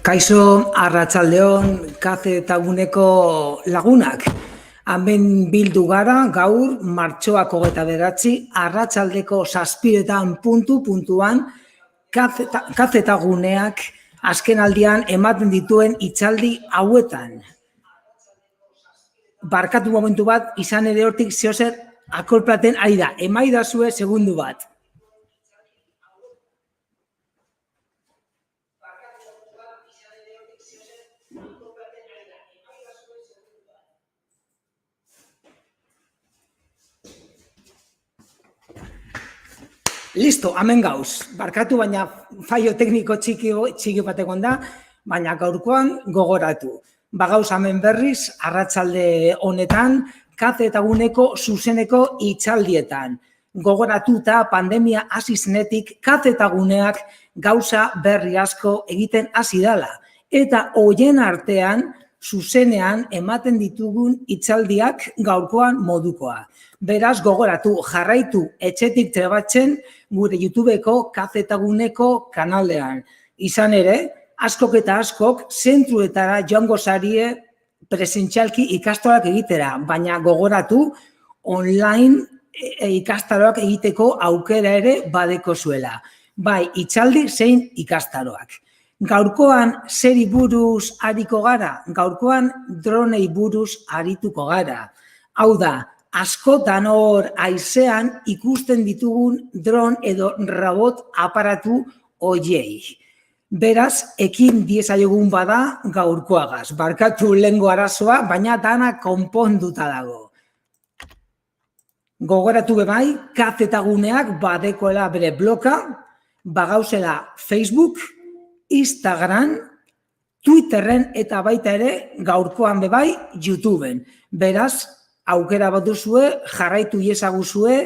Kaixo, arratsaldeon, kaze eta guneko lagunak. Hemen bildu gara, gaur, martxoak 29, arratsaldeko 7:00 puntuan, kaze eta guneak azken aldian ematen dituen hitzaldi hauetan. Barkatu momentu bat, izan ere hortik zeozer akorplaten ari da. Emaidazue segundu bat. Listo, hemen gauz. Barkatu, baina fallo tekniko txiki bat egon da, baina gaurkoan gogoratu. Bagauz hemen berriz, arratsalde honetan, kaze eta guneko zuzeneko hitzaldietan. Gogoratuta pandemia hasi zenetik, kaze eta guneak gauza berri asko egiten hasi dela. Eta hoien artean, zuzenean ematen ditugun hitzaldiak gaurkoan modukoa. Beraz, gogoratu, jarraitu etxetik trebatzen gure YouTubeko kaze eta guneko kanaldean. Izan ere, askok eta askok zentruetara joango zarie presentzialki ikastaroak egitera, baina gogoratu online ikastaroak egiteko aukera ere badeko zuela. Bai, hitzaldi zein ikastaroak. Gaurkoan zeri buruz ariko gara, gaurkoan dronei buruz arituko gara. Hau da, askotan hor haizean ikusten ditugun dron edo robot aparatu hoiei. Beraz, ekin diezaiogun bada gaurkoagaz. Barkatu lehengo arazoa, baina dana konponduta dago. Gogoratu bebai, kaze eta guneak badekoela bere bloga, bagauzela Facebook, Instagram, Twitterren eta baita ere gaurkoan bebai YouTubeen. Beraz, aukera bat duzue, jarraitu iezaguzue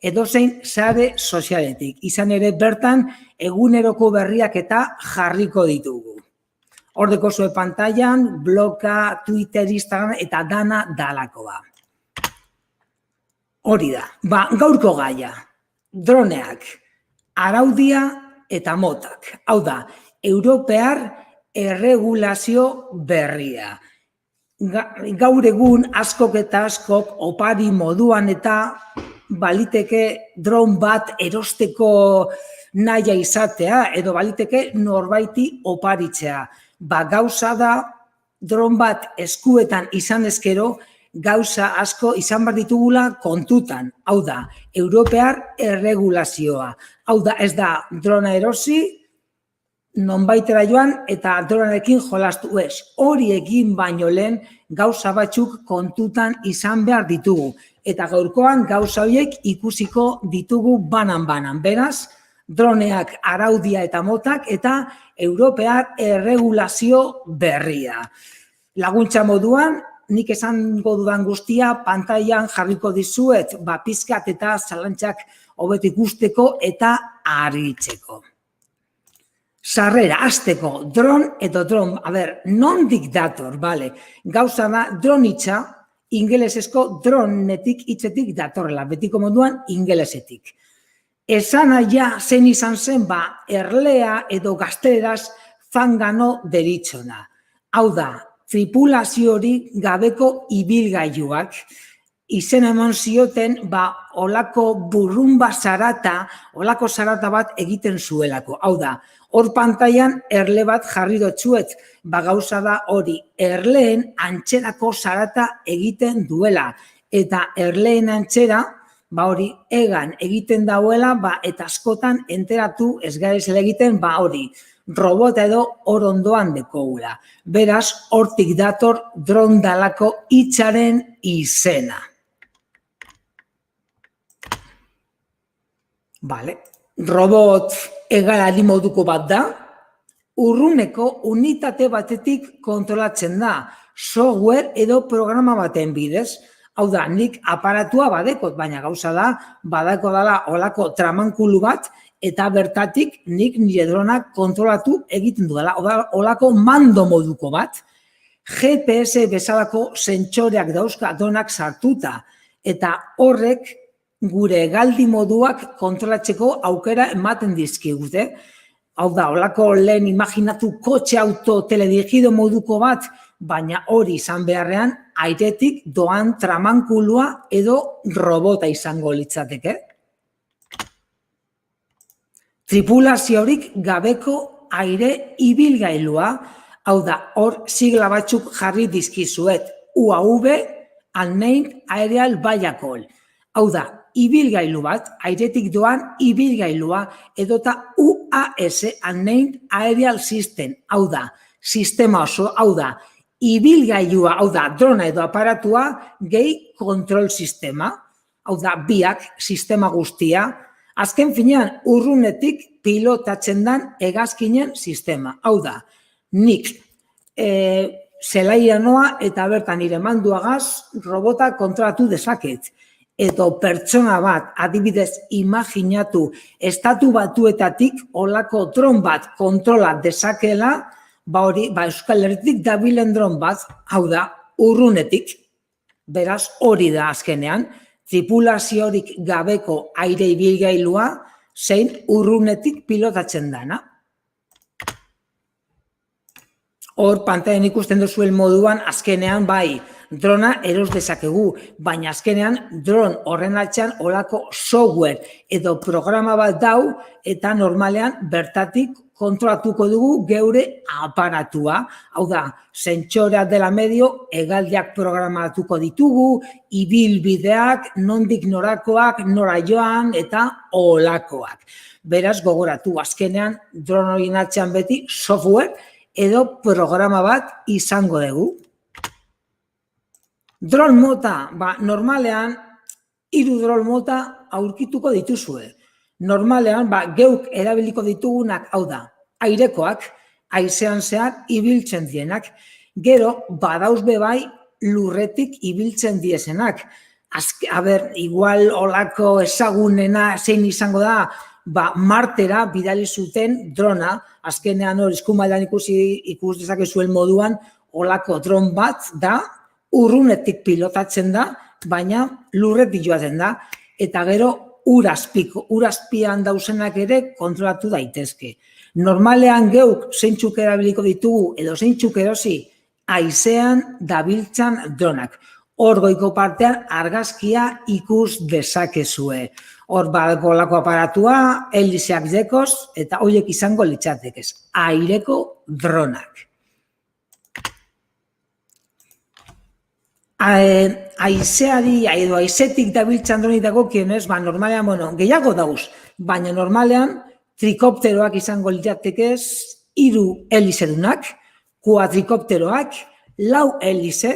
edozein sare sozialetik. Izan ere bertan eguneroko berriak eta jarriko ditugu. Hor dekozue pantailan, bloga, Twitter, Instagram eta dana dalakoa. Hori da, gaurko gaia, droneak, araudia eta motak. Hau da, Europear erregulazio berria. Gaur egun askok eta askok opari moduan eta baliteke dron bat erosteko nahia izatea edo baliteke norbaiti oparitzea. Gauza da dron bat eskuetan izan ezkero gauza asko izan behar ditugula kontutan. Hau da, Europear erregulazioa. Hau da, ez da drona erosi, nonbaitera joan eta dronarekin jolastu ez. Hori egin baino lehen gauza batzuk kontutan izan behar ditugu. Eta gaurkoan gauza horiek ikusiko ditugu banan-banan. Beraz, droneak araudia eta motak eta Europear erregulazio berria. Laguntza moduan, nik esango dudan guztia pantailan jarriko dizuet, pizkat eta zalantzak hobeto ikusteko eta aritzeko. Sarrera, hasteko, dron edo dron, nondik dator, gauza da, dron hitza, ingelesezko dronetik hitzetik datorrela, betiko moduan ingelesetik. Esan aia zen izan zen, erlea edo gazteleraz zangano deritzona. Hau da, tripulaziorik gabeko ibilgailuak, izen eman zioten, olako burrumba zarata, olako zarata bat egiten zuelako. Hau da, hor pantailan erle bat jarri dotzuet, gauza da hori, erleen antxerako zarata egiten duela. Eta erleen antxera, hori, egan egiten dauela, eta askotan enteratu ez garezela egiten, hori, robota edo hor ondoan dekogula. Beraz, hortik dator dron dalako hitzaren izena. Robot egalari moduko bat da, urruneko unitate batetik kontrolatzen da, software edo programa baten bidez. Hau da, nik aparatua badekot, baina gauza da, badako dela olako tramankulu bat, eta bertatik nik nire dronak kontrolatu egiten duela. Olako mando moduko bat, GPS bezalako sentsoreak dauzka dronak sartuta, eta horrek gure hegaldi moduak kontrolatzeko aukera ematen dizkigute. Hau da, holako lehen imaginatu kotxe auto teledirigido moduko bat, baina hori izan beharrean airetik doan tramankulua edo robota izango litzateke. Tripulaziorik gabeko aire ibilgailua, hau da, hor sigla batzuk jarri dizkizuet, UAV, Unmanned Aerial Vehicle. Hau da, ibilgailu bat, airetik doan ibilgailua, edota UAS, Unmanned Aerial System, hau da, sistema oso, hau da, ibilgailua, hau da, drona edo aparatua, gehi kontrol sistema, hau da, biak, sistema guztia, azken finean urrunetik pilotatzen dan hegazkinen sistema. Hau da, nik zelaia noa eta bertan nire manduagaz robota kontrolatu dezaket. Edo pertsona bat, adibidez imaginatu, estatu batuetatik olako dron bat kontrola dezakela, Euskal Herritik dabilen dron bat, hau da, urrunetik, beraz hori da azkenean, tripulaziorik gabeko aire ibilgailua zein urrunetik pilotatzen dana. Hor pantailan ikusten duzuen moduan azkenean bai drona eros dezakegu, baina azkenean dron horren atzean olako software edo programa bat dau eta normalean bertatik kontrolatuko dugu geure aparatua. Hau da, sentsorea dela medio, hegaldiak programatuko ditugu, ibilbideak, nondik norakoak, nora joan eta olakoak. Beraz, gogoratu, azkenean dron horien atzean beti software edo programa bat izango dugu. Dron mota, normalean, 3 dron mota aurkituko dituzue. Normalean, geuk erabiliko ditugunak, hau da, airekoak, haizean zehar ibiltzen dienak. Gero, badauz bebai lurretik ibiltzen diesenak. Igual olako ezagunena zein izango da, Martera bidali zuten drona, azkenean hor izkumailan ikus dezakezuen moduan, olako dron bat da, urrunetik pilotatzen da, baina lurretik joaten da, eta gero urazpian dauzenak ere kontrolatu daitezke. Normalean geuk zeintzuk erabiliko ditugu edo zeintzuk erosi haizean dabiltzan dronak. Hor goiko partean argazkia ikus dezakezue. Hor golako aparatua, helizeak dekoz, eta horiek izango litzatekez. Aireko dronak. Haizeari edo haizetik dabiltzan dronik dagokionez, normalean, gehiago dauz, baina normalean trikopteroak izango litzatekez, 3 helizedunak, kuadrikopteroak, 4 helize,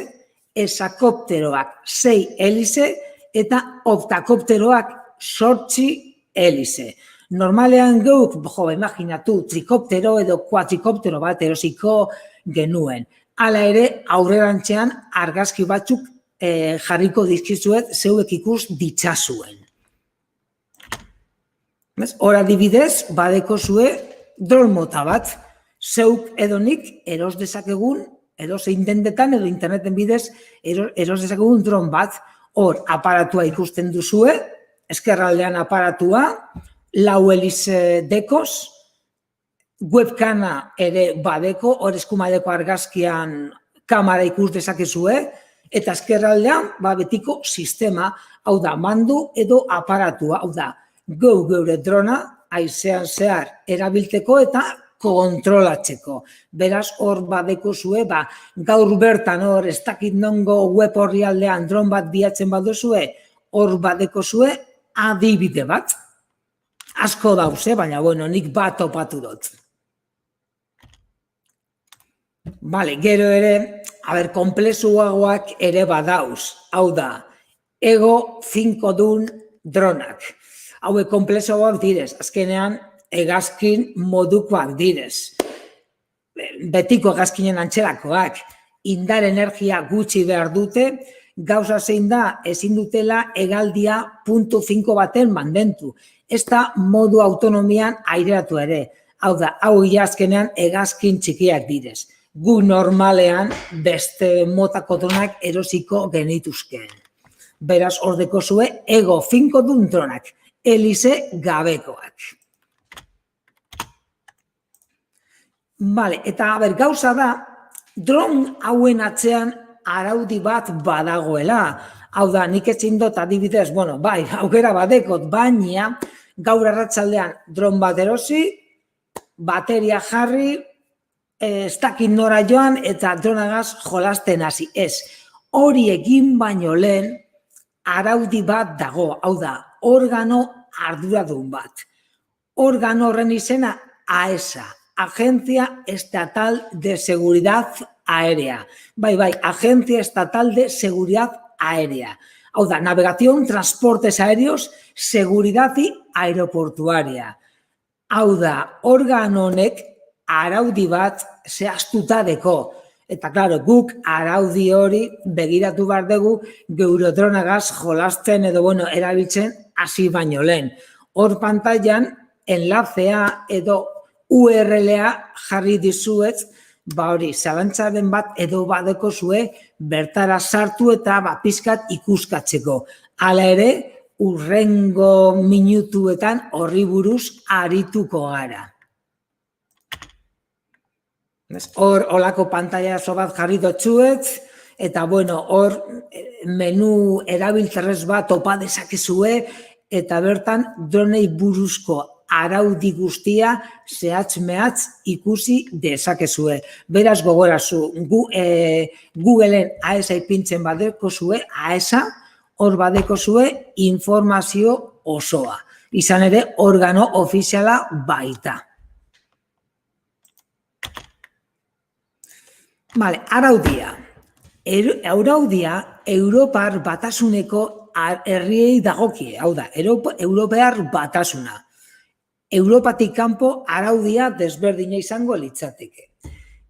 hesakopteroak 6 helize eta optakopteroak 8 helize. Normalean geuk, imaginatu, trikoptero edo kuadrikoptero bat erosiko genuen. Hala ere, aurrerantzean argazki batzuk jarriko dizkizuet zeuek ikus ditzazuen. Hor adibidez, badeko zue dron mota bat, zeuk edo nik eros dezakegun, edo zein dendetan edo interneten bidez eros dezakegun dron bat. Hor aparatua ikusten duzue, eskerraldean aparatua, 4 helize dekoz, webkana ere badeko, hor eskumadeko argazkian kamera ikus dezakezue, eta eskerraldean betiko sistema, hau da, mandu edo aparatua, hau da, geure drona haizean zehar erabilteko eta kontrolatzeko. Beraz, hor badeko zue, gaur bertan hor ez dakit nongo web horri aldean dron bat bilatzen baduzue, hor badeko zue adibide bat. Asko dauz, baina, nik bat topatu dut. Gero ere, konplexuagoak ere badauz. Hau da, Ego 5 dun dronak. Hauek konplexuagoak direz, azkenean hegazkin modukoak direz. Betiko hegazkinen antzerakoak, indar energia gutxi behar dute, gauza zein da ezin dutela hegaldia puntu 5 baten mantendu. Ez da modu autonomian aireratu ere. Hau da, hau azkenean hegazkin txikiak direz. Gu normalean beste motako dronak erosiko genituzkeen. Beraz, hor deko zue Ego 5 dun dronak, helize gabekoak. Vale, eta gauza da, dron hauen atzean araudi bat badagoela. Hau da, nik ezin dut adibidez, bai, aukera badekot, baina gaur arratsaldean dron bat erosi, bateria jarri, ez dakit nora joan eta dronagaz jolasten hasi. Ez, hori egin baino lehen araudi bat dago, hau da, organo arduradun bat. Organo horren izena AESA, Agencia Estatal de Seguridad Aérea. Bai, Agencia Estatal de Seguridad Aérea. Hau da, Navegación, Transportes Aéreos, Seguridad y Aeroportuaria. Hau da, organo honek araudi bat zehaztuta deko. Eta, klaro, guk araudi hori begiratu behar dugu geure dronagaz jolasten edo, erabiltzen hasi baino lehen. Hor pantailan, enlacea edo URL-a jarri dizuet, hori, zalantzaren bat edo badeko zue bertara sartu eta pizkat ikuskatzeko. Hala ere, hurrengo minutuetan horri buruz arituko gara. Hor, holako pantailazo bat jarri dotzuet, eta, hor, menu erabiltzerrez bat topa dezakezue, eta bertan dronei buruzko araudi guztia zehatz-mehatz ikusi dezakezue. Beraz gogorazu, Googleen AESA ipintzen badeko zue, AESA, hor badeko zue informazio osoa. Izan ere, organo ofiziala baita. Araudia. Araudia, Europar Batasuneko herriei dagokie, hau da, Europar Batasuna. Europatik kanpo araudia desberdina izango litzateke.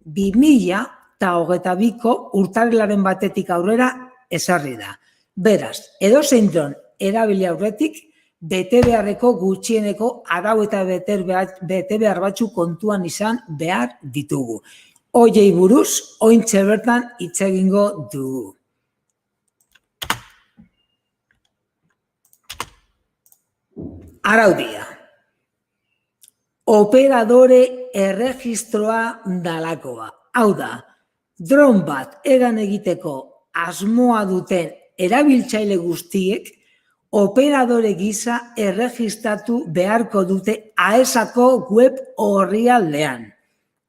2022ko urtarrilaren batetik aurrera ezarri da. Beraz, edozein dron erabili aurretik, bete beharreko gutxieneko arau eta bete behar batzuk kontuan izan behar ditugu. Hoiei buruz, oraintxe bertan hitz egingo dugu. Araudia. Operadore erregistroa dalakoa. Hau da, dron bat egan egiteko asmoa duten erabiltzaile guztiek operadore gisa erregistratu beharko dute AESako web orrialdean.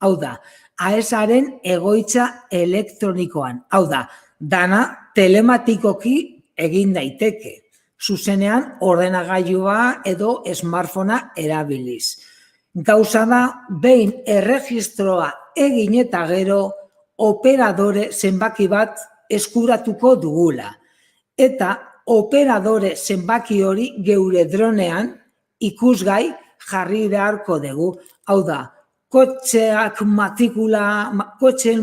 Hau da, AESaren egoitza elektronikoan. Hau da, dana telematikoki egin daiteke. Zuzenean ordenagailua edo smartphonea erabiliz. Gauza da, behin erregistroa egin eta gero operadore zenbaki bat eskuratuko dugula. Eta operadore zenbaki hori geure dronean ikusgai jarri beharko dugu. Hau da, kotxeen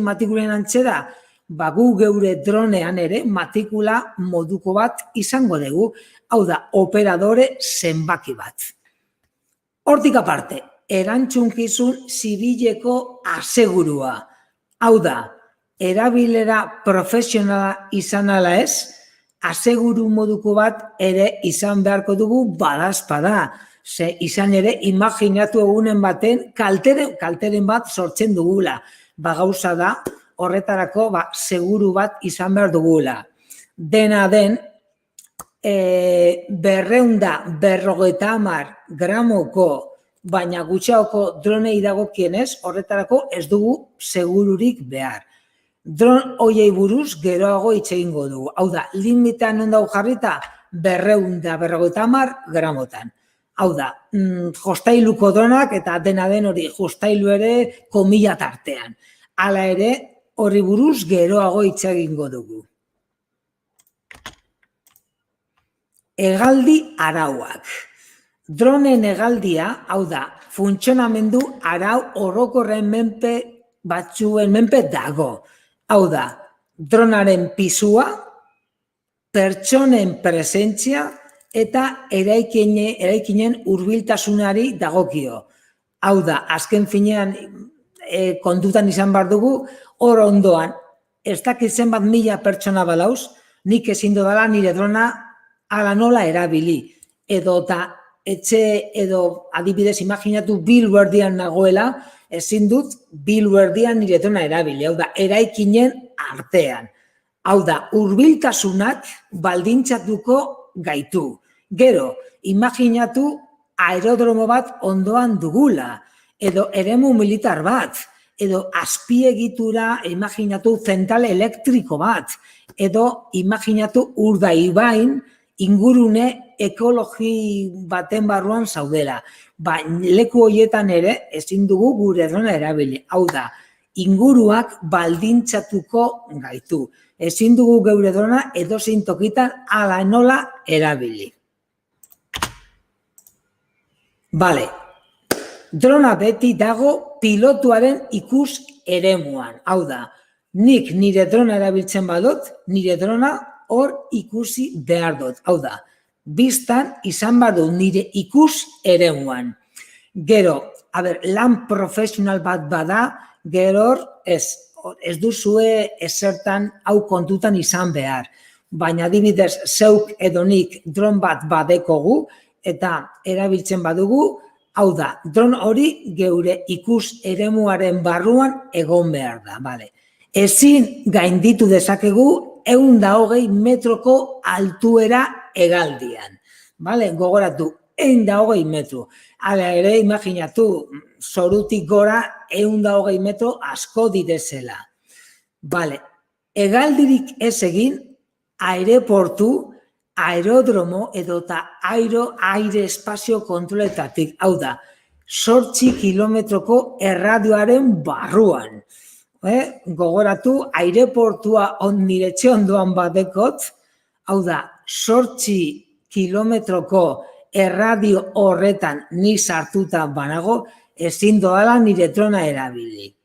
matrikulen antzera, gu geure dronean ere matrikula moduko bat izango dugu. Hau da, operadore zenbaki bat. Hortik aparte, erantzunkizun zibileko asegurua. Hau da, erabilera profesionala izan ala ez, aseguru moduko bat ere izan beharko dugu badazpada. Ze izan ere, imaginatu egunen baten kalteren bat sortzen dugula. Gauza da, horretarako seguru bat izan behar dugula. Dena den, 250 gramoko baina gutxiagoko dronei dagokienez, horretarako ez dugu segururik behar. Dron hoiei buruz geroago hitz egingo dugu. Hau da, limitean non dago jarrita 250 gramotan. Hau da, jostailuko dronak eta dena den hori jostailu ere komila tartean. Hala ere, horri buruz geroago hitz egingo dugu. Hegaldi arauak. Dronen hegaldia, hau da, funtzionamendu arau orokorren batzuen menpe dago. Hau da, dronaren pisua, pertsonen presentzia eta eraikinen hurbiltasunari dagokio. Hau da, azken finean kontutan izan behar dugu, hor ondoan, ez dakit zenbat mila pertsona balauz, nik ezin dudala nire drona ala nola erabili. Edo eta etxe edo adibidez imaginatu billboardean nagoela, ezin dut bilu erdian nire drona erabili, hau da, eraikinen artean. Hau da, hurbiltasunak baldintzatuko gaitu. Gero, imaginatu aerodromo bat ondoan dugula, edo eremu militar bat, edo azpiegitura, imaginatu zentral elektriko bat, edo imaginatu Urdaibain ingurune ekologi baten barruan zaudela. Leku horietan ere ezin dugu gure drona erabili. Hau da, inguruak baldintzatuko gaitu. Ezin dugu geure drona edozein tokitan hala nola erabili. Bale, drona beti dago pilotuaren ikus eremuan. Hau da, nik nire drona erabiltzen badut, nire drona hor ikusi behar dut. Hau da, biztan izan behar dut nire ikus eremuan. Gero, lan profesional bat bada, gero ez duzue esertan hau kontutan izan behar. Baina adibidez, zeuk edo nik dron bat badekogu eta erabiltzen badugu, hau da, dron hori geure ikus eremuaren barruan egon behar da. Ezin gainditu dezakegu 120 metroko altuera hegaldian. Gogoratu, 120 metro. Hala ere, imaginatu, zorutik gora 120 metro asko direzela. Hegaldirik ez egin, aireportu, aerodromo edota aire espazio kontroletatik, hau da, 8 kilometroko erradioaren barruan. Gogoratu, aireportua nire etxe ondoan badekot, hau da, 8 kilometroko erradio horretan ni sartuta banago, ezin doala nire drona erabili.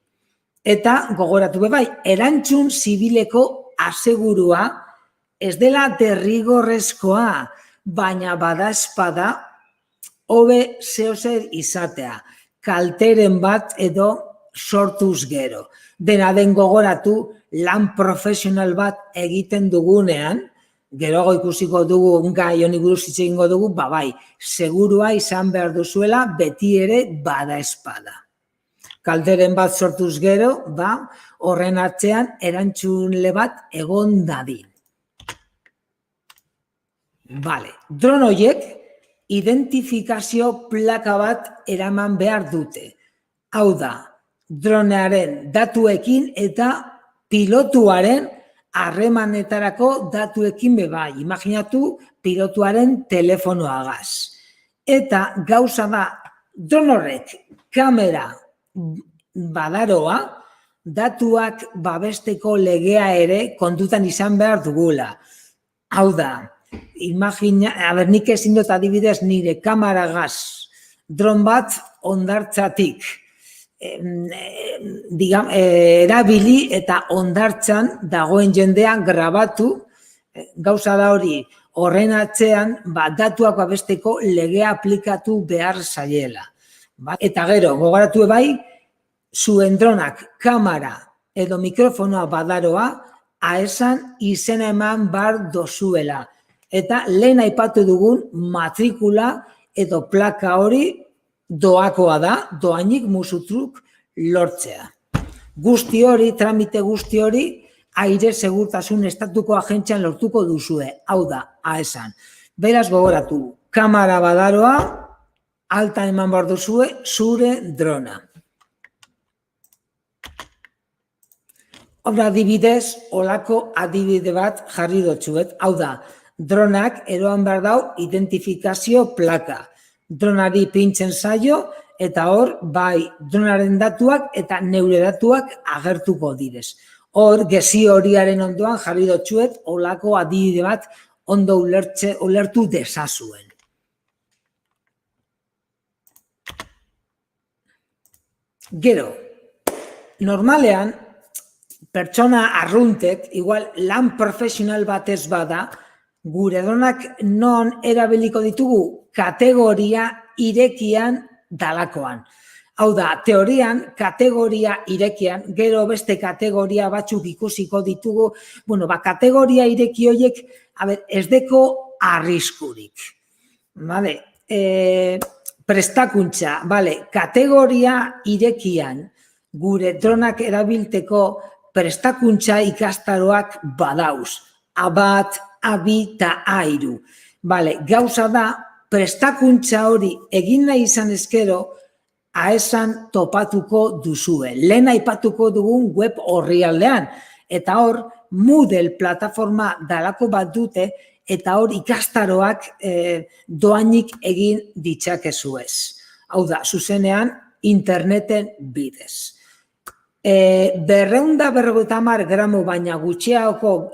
Eta, gogoratu bai, erantzun zibileko asegurua ez dela derrigorrezkoa, baina badaezpada hobe zeozer izatea, kalteren bat edo sortuz gero. Dena den gogoratu, lan profesional bat egiten dugunean, geroago ikusiko dugu, gai honi buruz hitz egingo dugu, bai, segurua izan behar duzuela, beti ere badaezpada. Kalteren bat sortuz gero, horren atzean erantzunle bat egon dadin. Dron horiek identifikazio plaka bat eraman behar dute. Hau da, dronearen datuekin eta pilotuaren harremanetarako datuekin bai. Imaginatu pilotuaren telefonoagaz. Eta gauza da, dron horrek kamera badaroa, datuak babesteko legea ere kontutan izan behar dugula. Hau da, nik ezin dut adibidez nire kamaragaz dron bat hondartzatik erabili eta hondartzan dagoen jendean grabatu, gauza da hori, horren atzean datuak babesteko legea aplikatu behar zaiela. Eta gero, gogoratu bai, zuen dronak kamera edo mikrofonoa badaroa, aesan izena eman bar dozuela. Eta lehen aipatu dugun matrikula edo plaka hori doakoa da, doainik musutruk lortzea. Guzti hori, tramite guzti hori, aire segurtasun estatuko agentzian lortuko duzue, hau da, aesan. Beraz gogoratu, kamera badaroa, alta eman behar duzue, zure drona. Hora adibidez, olako adibide bat jarri dotzuet, hau da, dronak eroan behar dau identifikazio plaka. Dronari pintzen zaio eta hor, bai, dronaren datuak eta neure datuak agertuko direz. Hor, gezi horiaren ondoan jarri dotzuet, olako adibide bat ondo ulertu dezazuen. Gero, normalean, pertsona arruntek, igual lan profesional batez bada, gure dronak non erabiliko ditugu kategoria irekian dalakoan. Hau da, teorian, kategoria irekian, gero beste kategoria batzuk ikusiko ditugu, kategoria ireki horiek, ez deko arriskurik. prestakuntza, kategoria irekian gure dronak erabilteko prestakuntza ikastaroak badauz. A1, A2 eta A3. Gauza da, prestakuntza hori egin nahi izan ezkero, AESan topatuko duzue. Lehen aipatuko dugun web orrialdean. Eta hor, Moodle plataforma dalako bat dute, eta hor ikastaroak doainik egin ditzakezuez. Hau da, zuzenean, interneten bidez. 250 gramo baina gutxiagoko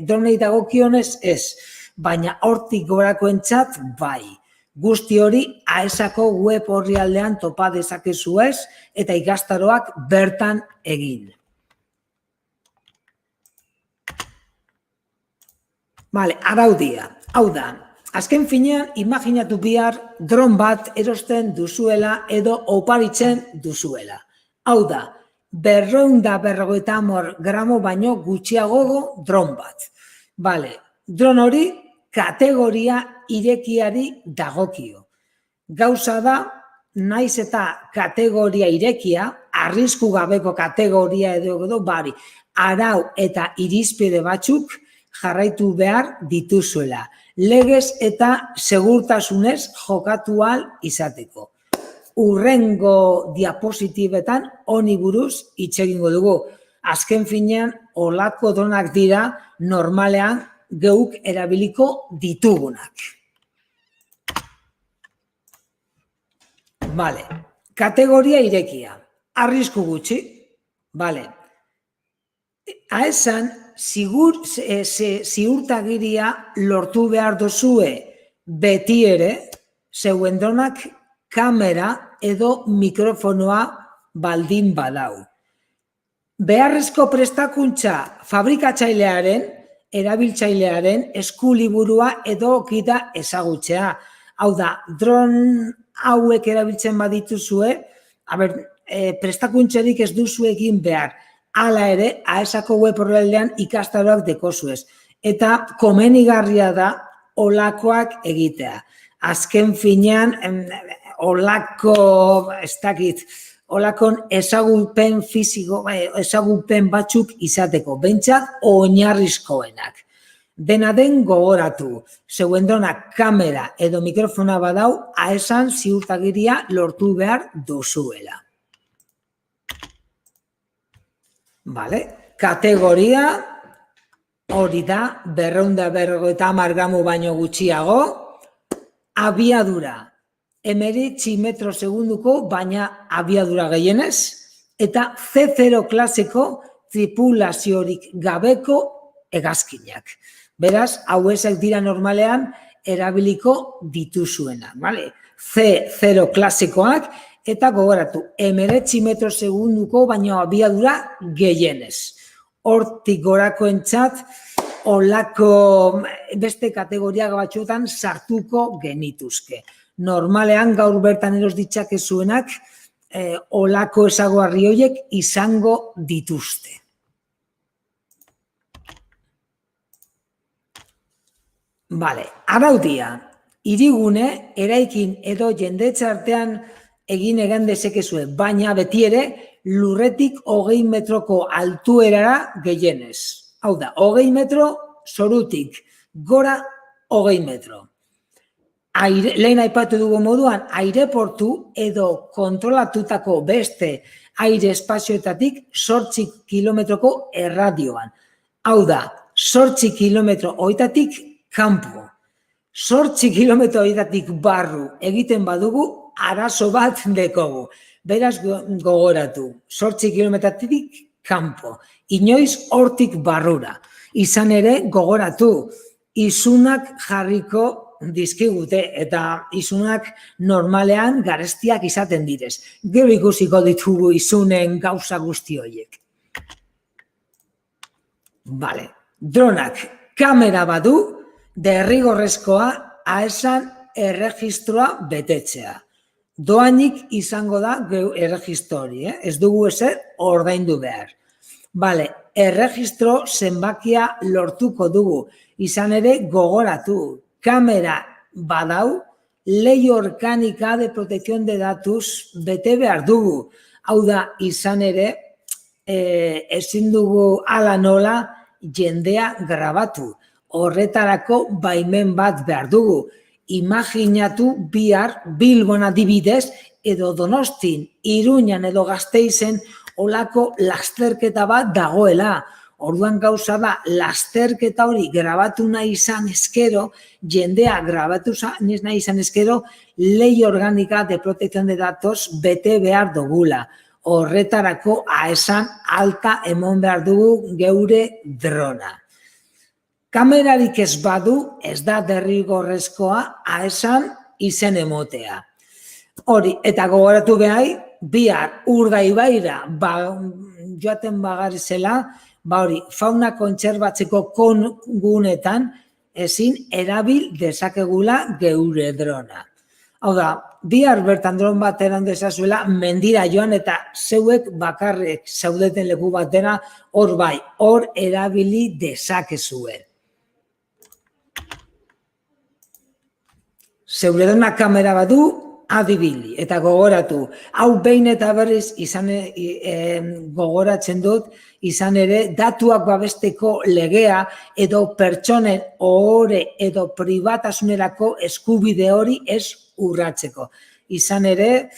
dronei dagokionez ez, baina hortik gorakoentzat bai. Guzti hori AESako web orrialdean topa dezakezuez eta ikastaroak bertan egin. Araudia. Hau da, azken finean imaginatu bihar dron bat erosten duzuela edo oparitzen duzuela. Hau da, 250 gramo baino gutxiagogo dron bat. Dron hori kategoria irekiari dagokio. Gauza da, naiz eta kategoria irekia, arrisku gabeko kategoria edo bari, arau eta irizpide batzuk jarraitu behar dituzuela. Legez eta segurtasunez jokatu ahal izateko. Urrengo diapositibetan honi buruz hitz egingo dugu. Azken finean, olako dronak dira normalean geuk erabiliko ditugunak. Kategoria irekia. Arrisku gutxi. AESan ziurtagiria lortu behar duzue beti ere, zeuen dronak kamera edo mikrofonoa baldin badau. Beharrezko prestakuntza fabrikatzailearen, erabiltzailearen eskuliburua edo okita ezagutzea. Hau da, dron hauek erabiltzen badituzue, prestakuntzarik ez duzu egin behar. Hala ere, AESako web orrialdean ikastaroak dekozuez. Eta komenigarria da olakoak egitea. Azken finean, olakon ezagupen fisiko, ezagupen batzuk izateko, behintzat oinarrizkoenak. Dena den gogoratu, zeuen dronak kamera edo mikrofona badau, AESan ziurtagiria lortu behar duzuela. Kategoria hori da, 250 gramo baino gutxiago, abiadura, 19 metro segunduko, baina abiadura gehienez, eta C0 klaseko tripulaziorik gabeko hegazkinak. Beraz, hauezak dira normalean erabiliko dituzuena. C0 klasikoak, eta gogoratu, 19 metro segunduko, baina abiadura gehienez. Hortik gorakoentzat, olako beste kategoria batzuetan sartuko genituzke. Normalean gaur bertan eros ditzakezuenak olako ezaguarri horiek izango dituzte. Araudia, hirigune, eraikin edo jendetza artean egin egan dezakezue, baina beti ere lurretik 20 metroko altuerara gehienez. Hau da, 20 metro zorutik, gora 20 metro. Lehen aipatu dugu moduan, aireportu edo kontrolatutako beste aire espazioetatik 8 kilometroko erradioan. Hau da, 8 kilometro horietatik kanpo. 8 kilometro horietatik barru egiten badugu, arazo bat dekogu. Beraz gogoratu, 8 kilometratik kanpo. Inoiz hortik barrura. Izan ere gogoratu, izunak jarriko dizkigute eta izunak normalean garestiak izaten direz. Gero ikusiko ditugu izunen gauza guzti horiek. Dronak kamera badu, derrigorrezkoa AESan erregistroa betetzea. Doainik izango da erregistro hori, ez dugu ezer ordaindu behar. Erregistro zenbakia lortuko dugu, izan ere gogoratu, kamera badau, Ley Orgánica de Protección de Datos bete behar dugu. Hau da, izan ere, ezin dugu ala nola jendea grabatu. Horretarako baimen bat behar dugu. Imaginatu bihar Bilbon adibidez, edo Donostin, Iruñan edo Gasteizen olako lasterketa bat dagoela. Orduan gauza da, lasterketa hori grabatu nahi izan eskero, jendea grabatu nahi izan eskero, Ley Orgánica de Protección de Datos bete behar dugula. Horretarako aesan alta emon behar dugu geure drona. Kamerarik ez badu, ez da derrigorrezkoa aesan izen emotea. Hori, eta gogoratu behai, bihar Urdaibaira joaten bagarizela, hori, fauna kontserbatzeko gunetan ezin erabil dezakegula geure drona. Hau da, bihar bertan dron bat eran dezazuela mendira joan eta zeuek bakarrek zaudeten leku batera hor bai, hor erabili dezakezue. Zeure dona kamera badu, adibili eta gogoratu. Hau behin eta berriz gogoratzen dut, izan ere datuak babesteko legea edo pertsonen ohore edo pribatasunerako eskubide hori ez urratzeko. Izan ere,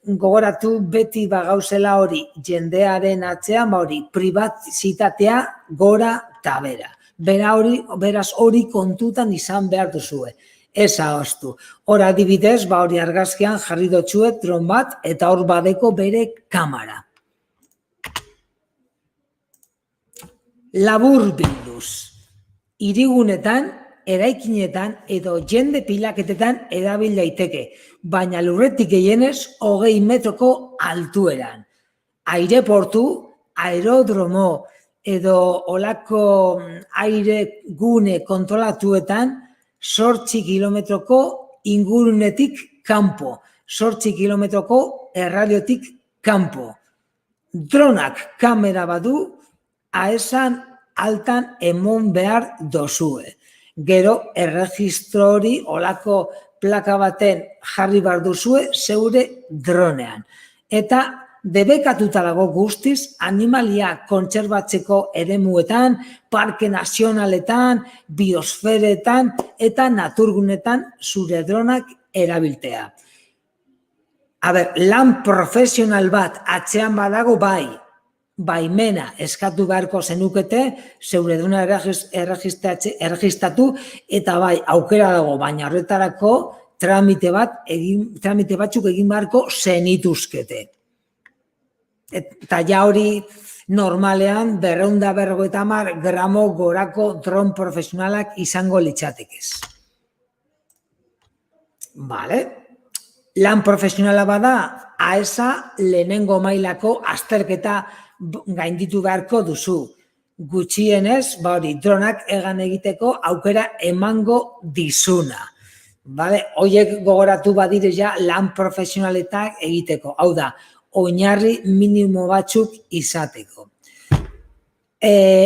gogoratu beti bagauzela hori jendearen atzean, hori pribatizitatea gora eta bera. Beraz hori kontutan izan behar duzue. Ez ahoztu. Hor adibidez, hori argazkian jarri dotzuet dron bat eta hor badeko bere kamera. Labur bilduz, hirigunetan, eraikinetan edo jende pilaketetan erabil daiteke, baina lurretik gehienez 20 metroko altueran. Aireportu, aerodromo edo olako aire gune kontrolatuetan 8 kilometroko ingurunetik kanpo, 8 kilometroko erradiotik kanpo. Dronak kamera badu, aesan altan emon behar dozue. Gero, erregistro hori olako plaka baten jarri behar duzue zeure dronean. Eta debekatuta dago guztiz animalia kontserbatzeko eremuetan, parke nazionaletan, biosferetan eta naturgunetan zure dronak erabiltea. Lan profesional bat atzean badago baimena eskatu beharko zenukete, zeure drona erregistratu eta aukera dago, baina horretarako tramite batzuk egin beharko zenituzkete. Eta ja hori normalean 250 gramo gorako dron profesionalak izango litzatekez. Lan profesionala bada, aesa lehenengo mailako azterketa gainditu beharko duzu. Gutxienez, dronak egan egiteko aukera emango dizuna. Horiek gogoratu badire ja lan profesionaletak egiteko. Hau da, oinarri minimo batzuk izateko.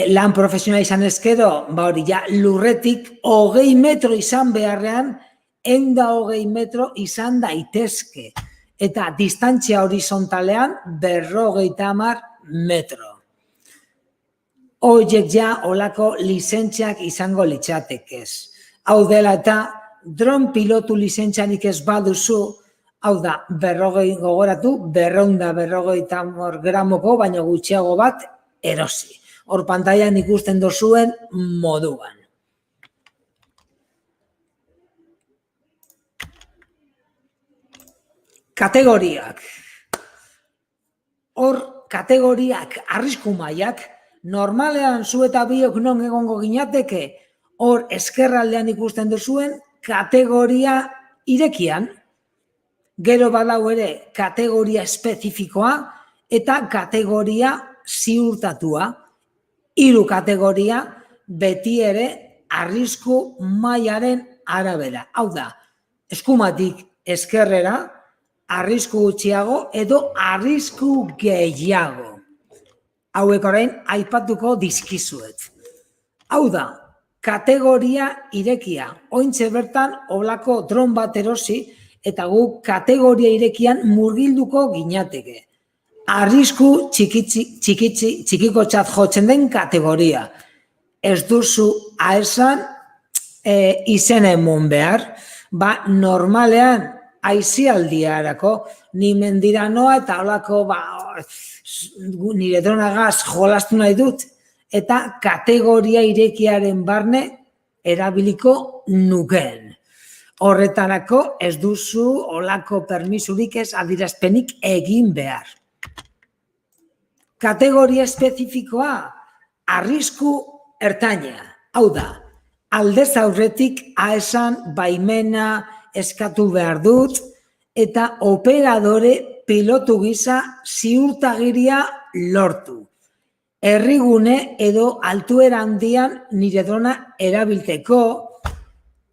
Lan profesionala izan ezkero, lurretik 20 metro izan beharrean, 120 metro izan daitezke. Eta distantzia horizontalean 50 metro. Horiek ja olako lizentziak izango litzatekez. Hau dela eta dron pilotu lizentziarik ez baduzu, hau da, gogoratu, 250 gramoko, baina gutxiago bat erosi. Hor pantailan ikusten dozuen moduan. Kategoriak. Hor, kategoriak, arrisku mailak, normalean zu eta biok non egongo ginateke, hor eskerraldean ikusten duzuen kategoria irekian, gero badau ere kategoria espezifikoa eta kategoria ziurtatua. 3 kategoria beti ere arrisku mailaren arabera. Hau da, eskumatik eskerrera, arrisku gutxiago edo arrisku gehiago. Hauek orain aipatuko dizkizuet. Hau da, kategoria irekia. Ointxe bertan olako dron bat erosi eta guk kategoria irekian murgilduko ginateke. Arrisku txikikotzat jotzen den kategoria. Ez duzu aesan izen emon behar, normalean aizialdiarako, ni mendira noa eta olako nire dronagaz jolastu nahi dut, eta kategoria irekiaren barne erabiliko nukeen. Horretarako ez duzu olako permisurik ez adierazpenik egin behar. Kategoria espezifikoa, arrisku ertaina. Hau da, aldez aurretik aesan baimena eskatu behar dut eta operadore pilotu gisa ziurtagiria lortu. Herrigune edo altuera handian nire drona erabilteko,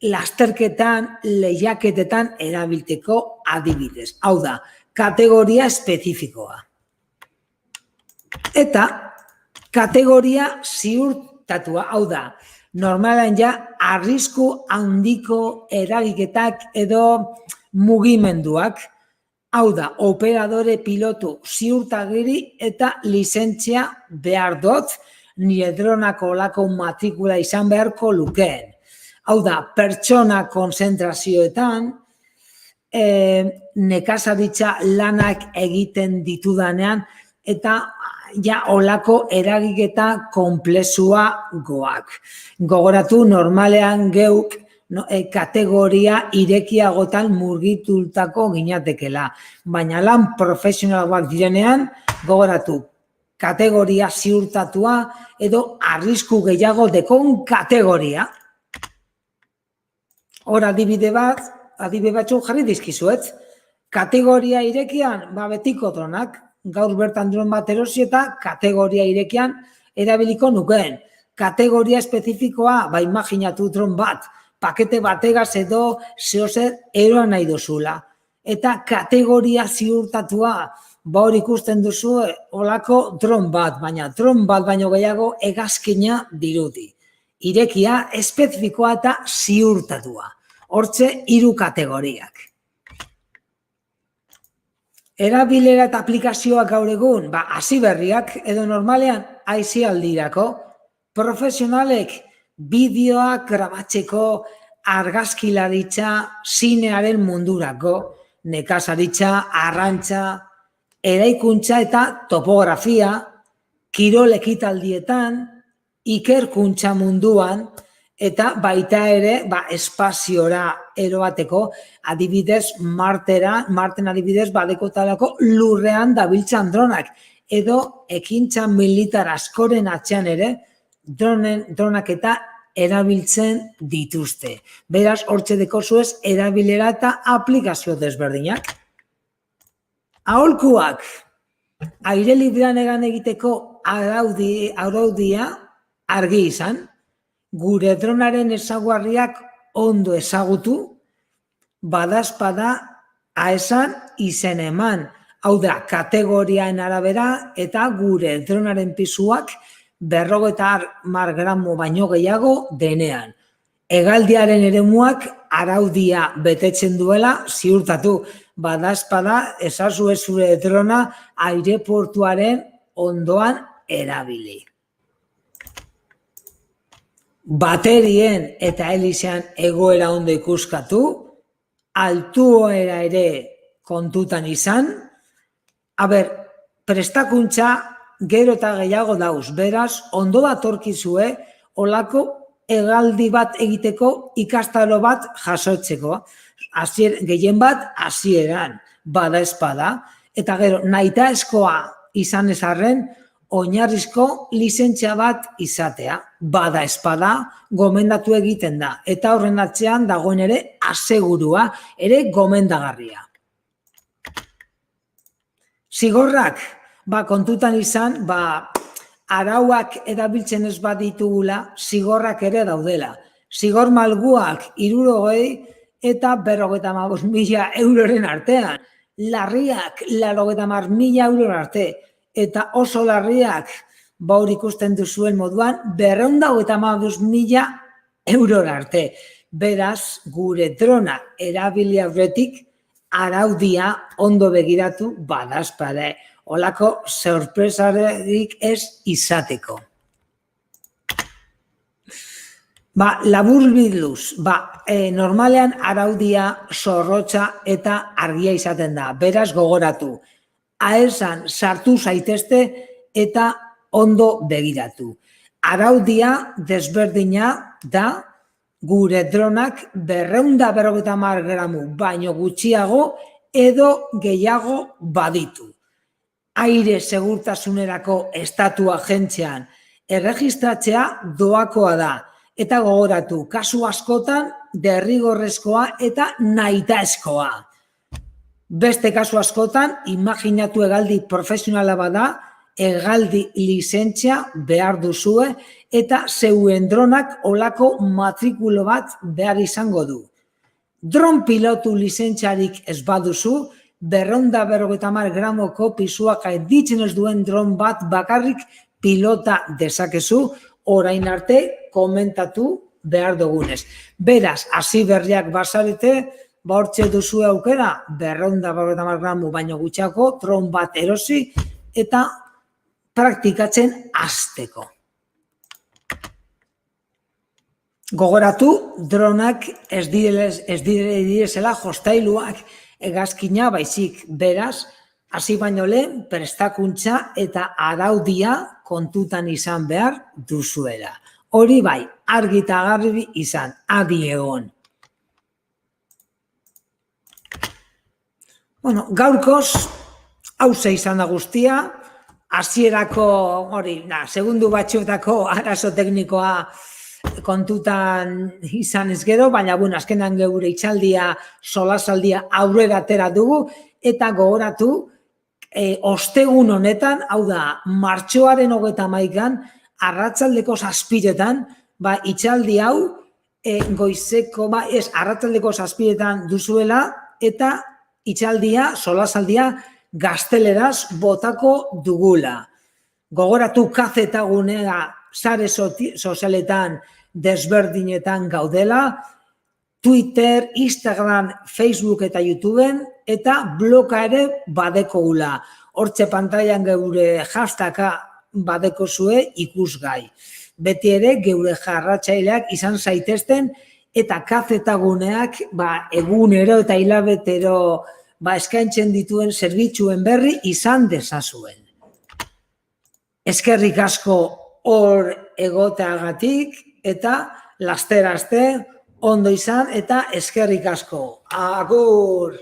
lasterketan, lehiaketetan erabilteko adibidez. Hau da, kategoria espezifikoa. Eta kategoria ziurtatua, hau da, normalan ja arrisku handiko eragiketak edo mugimenduak, hau da, operadore pilotu ziurtagiri eta lizentzia behar dut, nire dronako olako matrikula izan beharko lukeen. Hau da, pertsona konzentrazioetan, nekazaritza lanak egiten ditudanean, eta ja olako eragiketa konplexua goak. Gogoratu normalean geuk kategoria irekiagotan murgitultako ginatekela. Baina lan profesionalak direnean, gogoratu, kategoria ziurtatua edo arrisku gehiago dekon kategoria. Hor adibide batzuk jarri dizkizuet. Kategoria irekian, betiko dronak, gaur bertan dron bat erosi eta kategoria irekian erabiliko nukeen. Kategoria espezifikoa, imaginatu dron bat, pakete bategaz edo zehozer eroan nahi duzula. Eta kategoria ziurtatua, hor ikusten duzu olako dron bat, baina dron bat baino gehiago hegazkina dirudi. Irekia espezifikoa eta ziurtatua. Hortze 3 kategoriak. Erabilera eta aplikazioak gaur egun, hasi berriak edo normalean aizialdirako, profesionalek bideoak grabatzeko, argazkilaritza, zinearen mundurako, nekazaritza, arrantza, eraikuntza eta topografia, kirol ekitaldietan, ikerkuntza munduan, eta baita ere espaziora eroateko, adibidez Marten adibidez badekotalako lurrean dabiltzan dronak, edo ekintza militar askoren atzean ere dronak eta erabiltzen dituzte. Beraz, hortxe dekozuez erabilera eta aplikazio desberdinak. Aholkuak, aire librean egan egiteko araudia argi izan, gure dronaren ezaugarriak ondo ezagutu, badazpada aesan izen eman. Hau da, kategoriaen arabera eta gure dronaren pisuak 50 gramo baino gehiago denean. Hegaldiaren eremuak araudia betetzen duela ziurtatu. Badazpada ezazue zure drona aireportuaren ondoan erabili. Baterien eta helizean egoera ondo ikuskatu, altuera ere kontutan izan, prestakuntza gero eta gehiago dauz, beraz, ondo datorkizue olako hegaldi bat egiteko ikastaro bat jasotzeko, gehien bat hasieran, badaezpada, eta gero nahitaezkoa izan ezarren, oinarrizko lizentzia bat izatea, badaezpada gomendatu egiten da, eta horren atzean dagoen ere asegurua, ere gomendagarria. Zigorrak, kontutan izan, arauak erabiltzen ez baditugula, zigorrak ere daudela. Zigor malguak 60 eta 55.000 euroren artean. Larriak 80.000 euroren arte. Eta oso larriak, hor ikusten duzuen moduan, 255.000 eurora arte. Beraz, gure drona erabili aurretik araudia ondo begiratu badazpade. Olako sorpresarik ez izateko. Laburbilduz, normalean araudia zorrotza eta argia izaten da. Beraz, gogoratu. Aesan sartu zaitezte eta ondo begiratu. Araudia desberdina da gure dronak 250 gramu baino gutxiago edo gehiago baditu. Aire segurtasunerako estatu agentzian erregistratzea doakoa da. Eta gogoratu, kasu askotan derrigorrezkoa eta nahitaezkoa. Beste kasu askotan, imaginatu hegaldi profesionala bada, hegaldi lizentzia behar duzue eta zeuen dronak olako matrikulo bat behar izango du. Dron pilotu lizentziarik ez baduzu, 250 gramoko pisuak ditzen ez duen dron bat bakarrik pilota dezakezu, orain arte komentatu behar dugunez. Beraz, hasi berriak bazarete, hortxe duzu aukera, 250 gramu baino gutxiako, dron bat erosi eta praktikatzen hasteko. Gogoratu, dronak ez direzela jostailuak hegazkina baizik. Beraz, hasi baino lehen prestakuntza eta araudia kontutan izan behar duzuela. Hori bai, argi eta garbi izan, adi egon. Gaurkoz, hauze izan da guztia, hasierako segundu batzuetako arazo teknikoa kontutan izan ez gero, baina azkenan geure itxaldia, solasaldia aurrera atera dugu, eta gogoratu, ostegun honetan, hau da, martxoaren 31an, arratsaldeko 7:00, itxaldi hau, goizeko, arratsaldeko 7:00 duzuela, eta itxaldia, solasaldia, gazteleraz botako dugula. Gogoratu kazetagunea sare sozialetan desberdinetan gaudela, Twitter, Instagram, Facebook eta YouTubeen, eta bloga ere badekogula. Hortxe pantailan geure hashtaga badekozue ikusgai. Beti ere geure jarratzaileak izan zaitezten eta kazetaguneak egunero eta hilabetero eskaintzen dituen zerbitzuen berri izan dezazuen. Eskerrik asko hor egoteagatik eta laster aste ondo izan eta eskerrik asko. Agur!